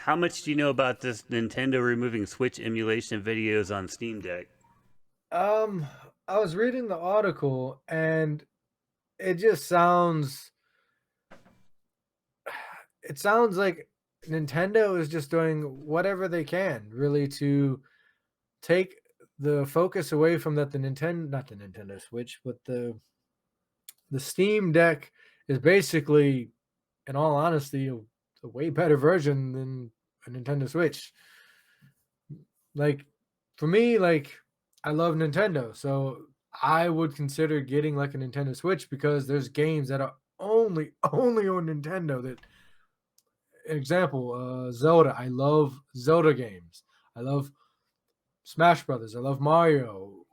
how much do you know about this Nintendo removing Switch emulation videos on Steam Deck? Um, I was reading the article and it just sounds like Nintendo is just doing whatever they can really to take the focus away from that the Nintendo not the Nintendo Switch, but the Steam Deck is basically, in all honesty, a way better version than a Nintendo Switch. Like for me, I love Nintendo, so I would consider getting like a Nintendo Switch because there's games that are only on Nintendo. That example, Zelda. I love Zelda games. I love Smash Brothers. I love Mario.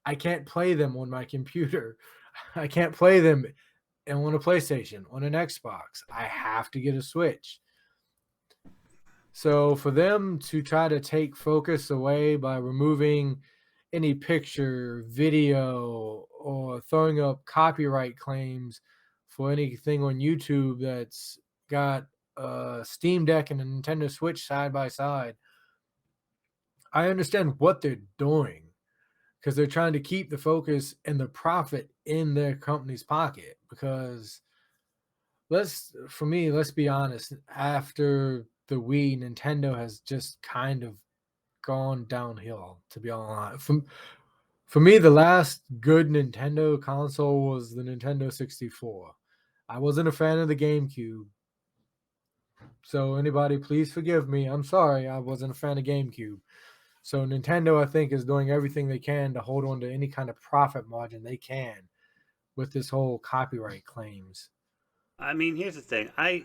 I can't play them on my computer. I can't play them on a PlayStation, on an Xbox. I have to get a Switch. So for them to try to take focus away by removing any picture, video, or throwing up copyright claims for anything on YouTube that's got a Steam Deck and a Nintendo Switch side by side, I understand what they're doing because they're trying to keep the focus and the profit in their company's pocket. Because let's be honest, after the Wii, Nintendo has just kind of gone downhill, to be all honest. For me, the last good Nintendo console was the Nintendo 64. I wasn't a fan of the GameCube. So anybody, please forgive me. I'm sorry, I wasn't a fan of GameCube. So Nintendo, I think, is doing everything they can to hold on to any kind of profit margin they can with this whole copyright claims. I mean, here's the thing. I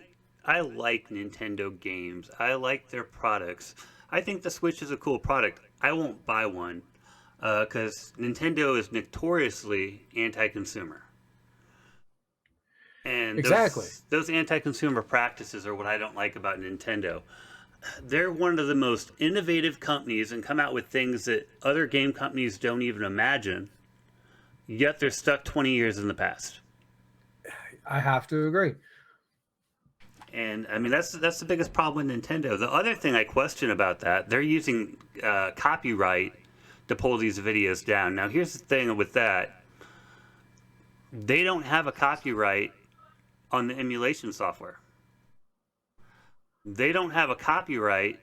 like Nintendo games. I like their products. I think the Switch is a cool product. I won't buy one because Nintendo is notoriously anti-consumer, and Exactly. those anti-consumer practices are what I don't like about Nintendo. They're one of the most innovative companies and come out with things that other game companies don't even imagine. Yet they're stuck 20 years in the past. I have to agree. And I mean that's the biggest problem with Nintendo. The other thing I question about that, they're using copyright to pull these videos down. Now here's the thing with that: they don't have a copyright on the emulation software. They don't have a copyright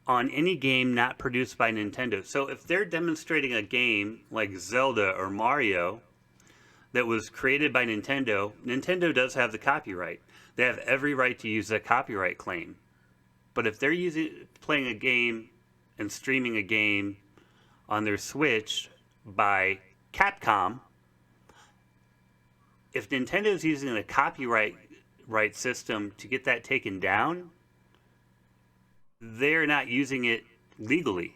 on any game not produced by Nintendo. So if they're demonstrating a game like Zelda or Mario that was created by Nintendo, Nintendo does have the copyright. They have every right to use that copyright claim. But if they're playing a game and streaming a game on their Switch by Capcom, if Nintendo's using the copyright system to get that taken down, they're not using it legally.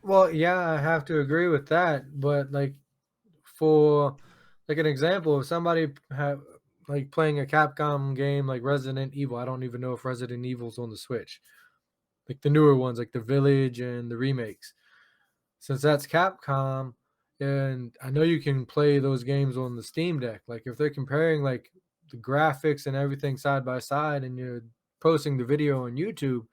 Well, yeah, I have to agree with that. But for like an example, if somebody have like playing a Capcom game like Resident Evil, I don't even know if Resident Evil's on the Switch. Like the newer ones, like the Village and the remakes. Since that's Capcom, and I know you can play those games on the Steam Deck. Like if they're comparing like the graphics and everything side by side, and you're posting the video on YouTube,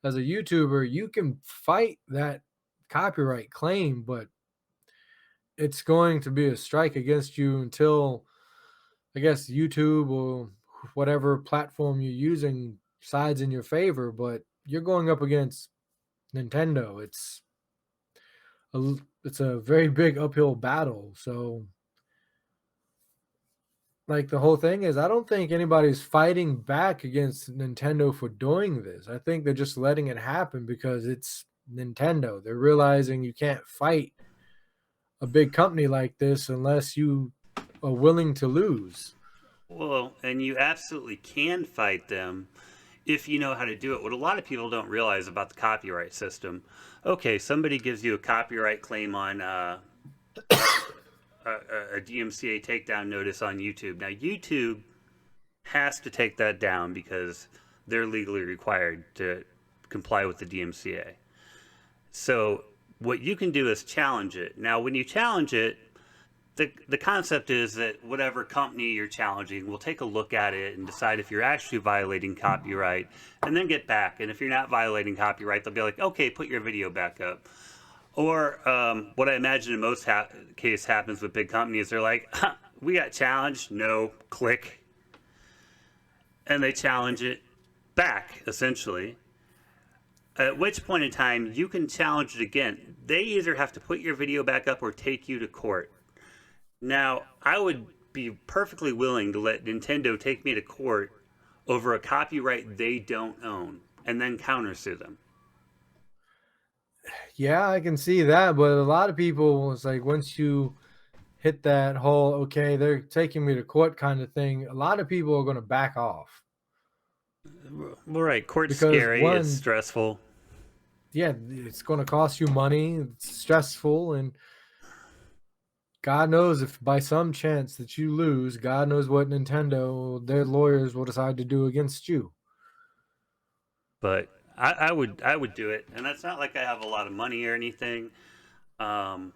as a YouTuber, you can fight that copyright claim, but it's going to be a strike against you until I guess YouTube or whatever platform you're using sides in your favor. But you're going up against Nintendo. It's a very big uphill battle. So like the whole thing is, I don't think anybody's fighting back against Nintendo for doing this. I think they're just letting it happen because it's Nintendo. They're realizing you can't fight a big company like this unless you are willing to lose. Well, and you absolutely can fight them if you know how to do it. What a lot of people don't realize about the copyright system, okay, somebody gives you a copyright claim on a DMCA takedown notice on YouTube. Now, YouTube has to take that down because they're legally required to comply with the DMCA. So, what you can do is challenge it. Now, when you challenge it, the concept is that whatever company you're challenging will take a look at it and decide if you're actually violating copyright, and then get back. And if you're not violating copyright, they'll be like, okay, put your video back up. Or what I imagine in most case happens with big companies, they're like, huh, we got challenged, no, click, and they challenge it back essentially. At which point in time you can challenge it again. They either have to put your video back up or take you to court. Now, I would be perfectly willing to let Nintendo take me to court over a copyright they don't own and then countersue them. Yeah, I can see that, but a lot of people, it's like once you hit that whole okay, they're taking me to court kind of thing, a lot of people are going to back off Well, right, court's because scary, it's one, stressful. yeah, it's going to cost you money, it's stressful, and God knows if by some chance that you lose, God knows what Nintendo, their lawyers will decide to do against you. But I would do it, and that's not like I have a lot of money or anything. Um,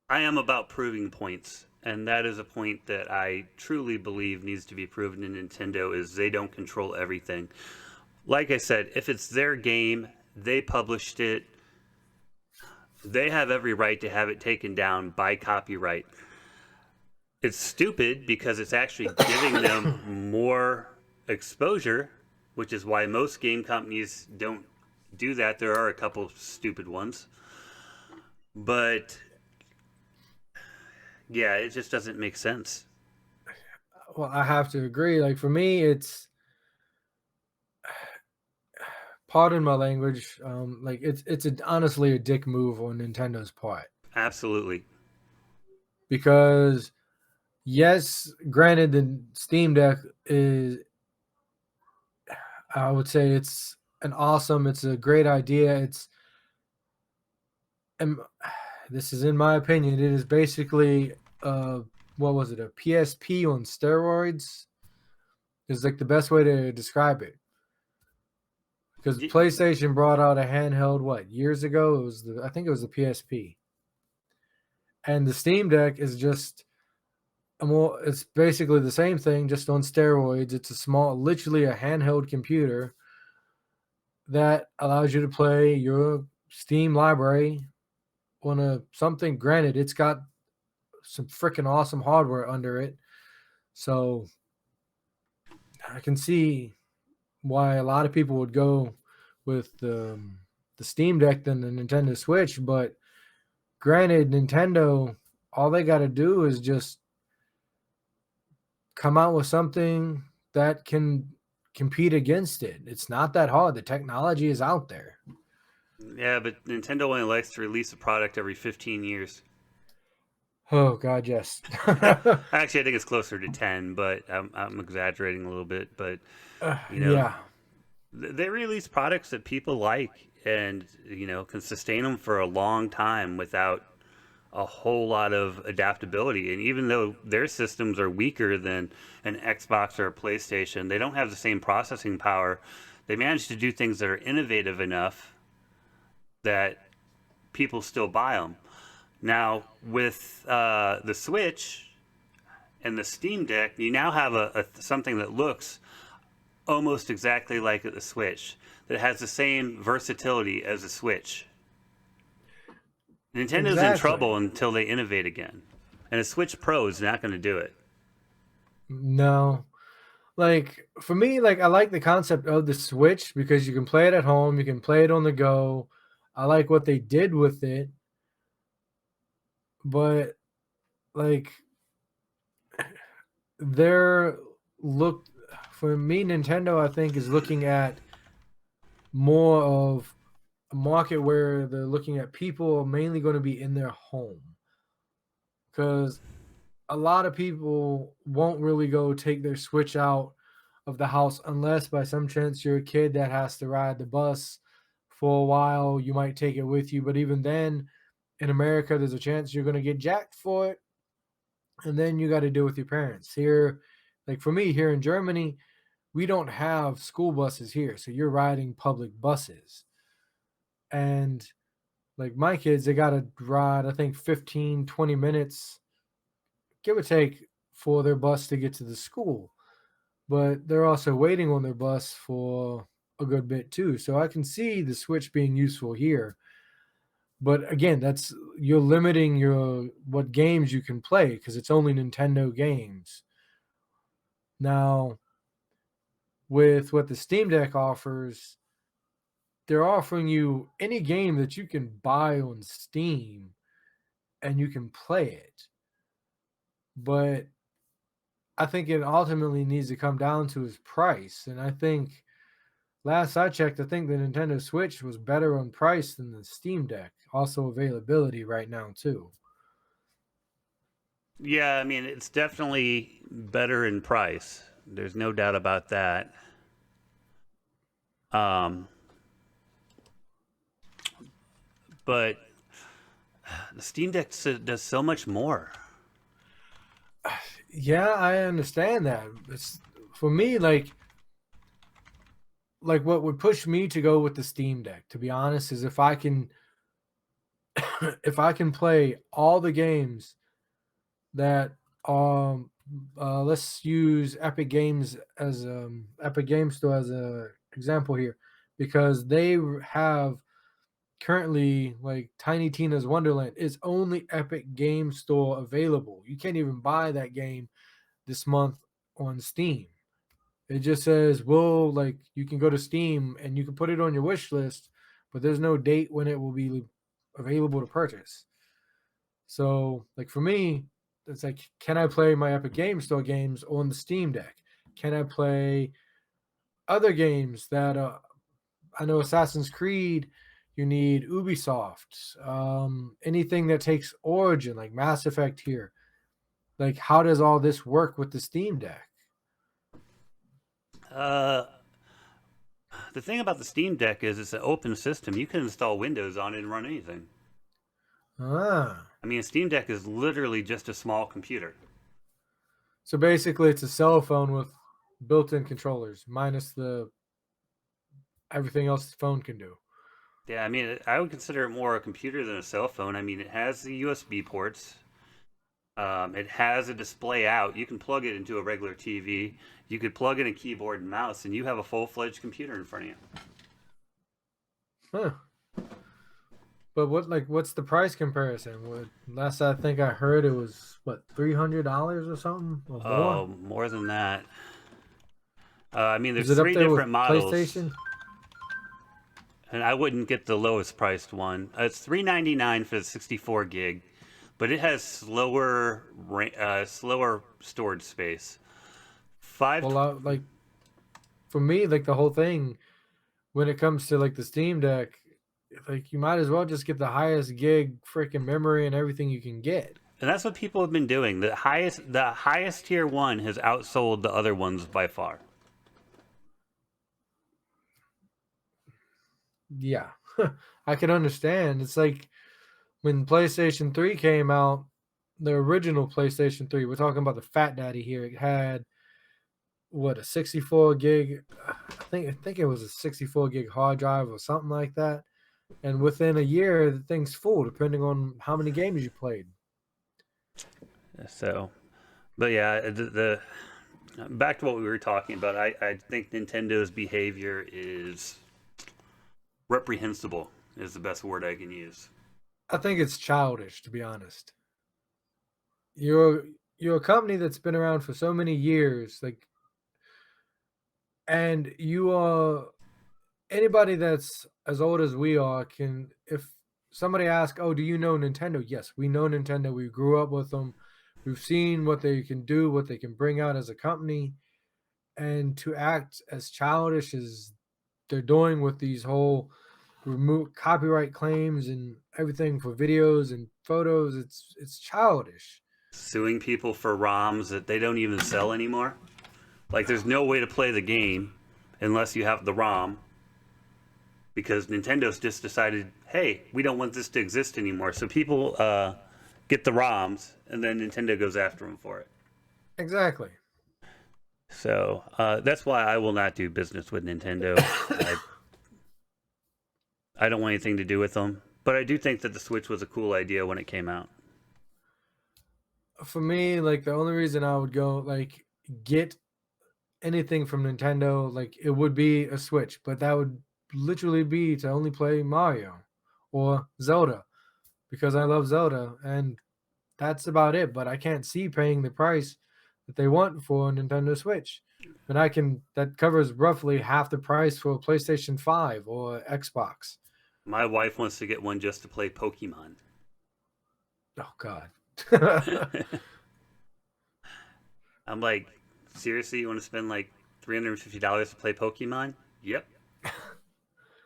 I am about proving points, and that is a point that I truly believe needs to be proven in Nintendo is they don't control everything. Like I said, if it's their game, they published it, they have every right to have it taken down by copyright. It's stupid because it's actually giving them more exposure, which is why most game companies don't do that. There are a couple stupid ones. But yeah, it just doesn't make sense. Well, I have to agree. Like for me, it's pardon my language. Like it's honestly a dick move on Nintendo's part Absolutely. because yes, granted, the Steam Deck is, I would say it's a great idea. And this is in my opinion, it is basically what was it, a PSP on steroids? Is like the best way to describe it. Because PlayStation brought out a handheld what years ago? I think it was the PSP, and the Steam Deck is just it's basically the same thing, just on steroids. It's a small, literally a handheld computer that allows you to play your Steam library on a something. Granted, it's got some freaking awesome hardware under it, so I can see why a lot of people would go with the Steam Deck than the Nintendo Switch. But granted, Nintendo, all they got to do is just come out with something that can compete against it. It's not that hard. The technology is out there. Yeah, but Nintendo only likes to release a product every 15 years. Oh God, yes. Actually, I think it's closer to 10, but I'm exaggerating a little bit. But you know, Yeah, they release products that people like and can sustain them for a long time without a whole lot of adaptability. And even though their systems are weaker than an Xbox or a PlayStation, they don't have the same processing power. They manage to do things that are innovative enough that people still buy them. Now, with the Switch and the Steam Deck, you now have something that looks almost exactly like the Switch, that has the same versatility as the Switch. Nintendo's in exactly. trouble until they innovate again. And a Switch Pro is not going to do it. No. Like for me, like I like the concept of the Switch because you can play it at home, you can play it on the go. I like what they did with it, but like they're look for me, Nintendo, I think, is looking at more of a market where they're looking at people mainly going to be in their home because a lot of people won't really go take their Switch out of the house unless by some chance you're a kid that has to ride the bus for a while. You might take it with you, but even then, in America, there's a chance you're going to get jacked for it, and then you got to deal with your parents. Here, like for me, here in Germany, we don't have school buses here, so you're riding public buses. And Like my kids, they got to ride, I think 15, 20 minutes, give or take, for their bus to get to the school. But they're also waiting on their bus for a good bit too. So I can see the Switch being useful here. But again, that's you're limiting your what games you can play because it's only Nintendo games. Now, with what the Steam Deck offers, they're offering you any game that you can buy on Steam and you can play it. But I think it ultimately needs to come down to its price. And I think last I checked, I think the Nintendo Switch was better on price than the Steam Deck. Also availability right now too. Yeah, I mean, it's definitely better in price. There's no doubt about that. Um, but the Steam Deck does so much more. Yeah, I understand that. It's for me like what would push me to go with the Steam Deck, to be honest, is if I can if I can play all the games that let's use Epic Games Store as a example here because they have currently like Tiny Tina's Wonderland is only Epic Game Store available. You can't even buy that game this month on Steam. It just says, well, like you can go to Steam and you can put it on your wish list, but there's no date when it will be available to purchase. So, like for me, it's like, can I play my Epic Game Store games on the Steam Deck? Can I play other games that I know Assassin's Creed, you need Ubisoft, anything that takes Origin, like Mass Effect here. Like, how does all this work with the Steam Deck? Uh, the thing about the Steam Deck is it's an open system. You can install Windows on it and run anything. Ah, I mean, a Steam Deck is literally just a small computer. so basically, it's a cell phone with built-in controllers, minus the everything else the phone can do. Yeah, I mean, I would consider it more a computer than a cell phone. I mean, it has the USB ports. It has a display out. You can plug it into a regular TV. You could plug in a keyboard and mouse, and you have a full-fledged computer in front of you. Huh. But what's the price comparison? What last I think I heard it was what $300 or something or more. Oh, more than that. I mean, Is there's it up three there with different models, PlayStation? and I wouldn't get the lowest priced one. It's $399 for the 64 gig, but it has slower storage space. Five. Well, like for me, like the whole thing when it comes to like the Steam Deck, like you might as well just get the highest gig freaking memory and everything you can get. And that's what people have been doing. The highest tier one has outsold the other ones by far. Yeah, I can understand. It's like when PlayStation 3 came out, the original PlayStation 3, we're talking about the Fat Daddy here. It had what a 64 gig, I think it was a 64 gig hard drive or something like that. And within a year, the thing's full, depending on how many games you played. So, but yeah, the back to what we were talking about. I think Nintendo's behavior is reprehensible. Is the best word I can use. I think it's childish, to be honest. You're a company that's been around for so many years, like, and you are anybody that's as old as we are can. If somebody asks, "Oh, do you know Nintendo?" Yes, we know Nintendo. We grew up with them. We've seen what they can do, what they can bring out as a company, and to act as childish as they're doing with these whole remove copyright claims and everything for videos and photos, it's childish. Suing people for ROMs that they don't even sell anymore. Like, there's no way to play the game unless you have the ROM because Nintendo's just decided, hey, we don't want this to exist anymore. So people get the ROMs, and then Nintendo goes after them for it. Exactly. So that's why I will not do business with Nintendo. I don't want anything to do with them. But I do think that the Switch was a cool idea when it came out. For me, like the only reason I would go like get anything from Nintendo, like it would be a Switch, but that would literally be to only play Mario or Zelda because I love Zelda, and that's about it. But I can't see paying the price that they want for a Nintendo Switch. And that covers roughly half the price for a PlayStation 5 or Xbox. My wife wants to get one just to play Pokemon. Oh God. I'm like, seriously, you want to spend like $350 to play Pokemon? Yep.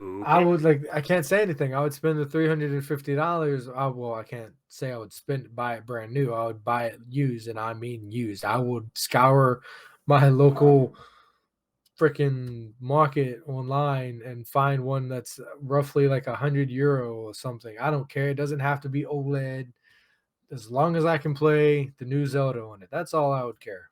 Okay. I can't say anything. I would spend the $350. Well, I can't say I would buy it brand new. I would buy it used, and I mean used. I would scour my local freaking market online and find one that's roughly like €100 or something. I don't care. It doesn't have to be OLED. As long as I can play the new Zelda on it. That's all I would care.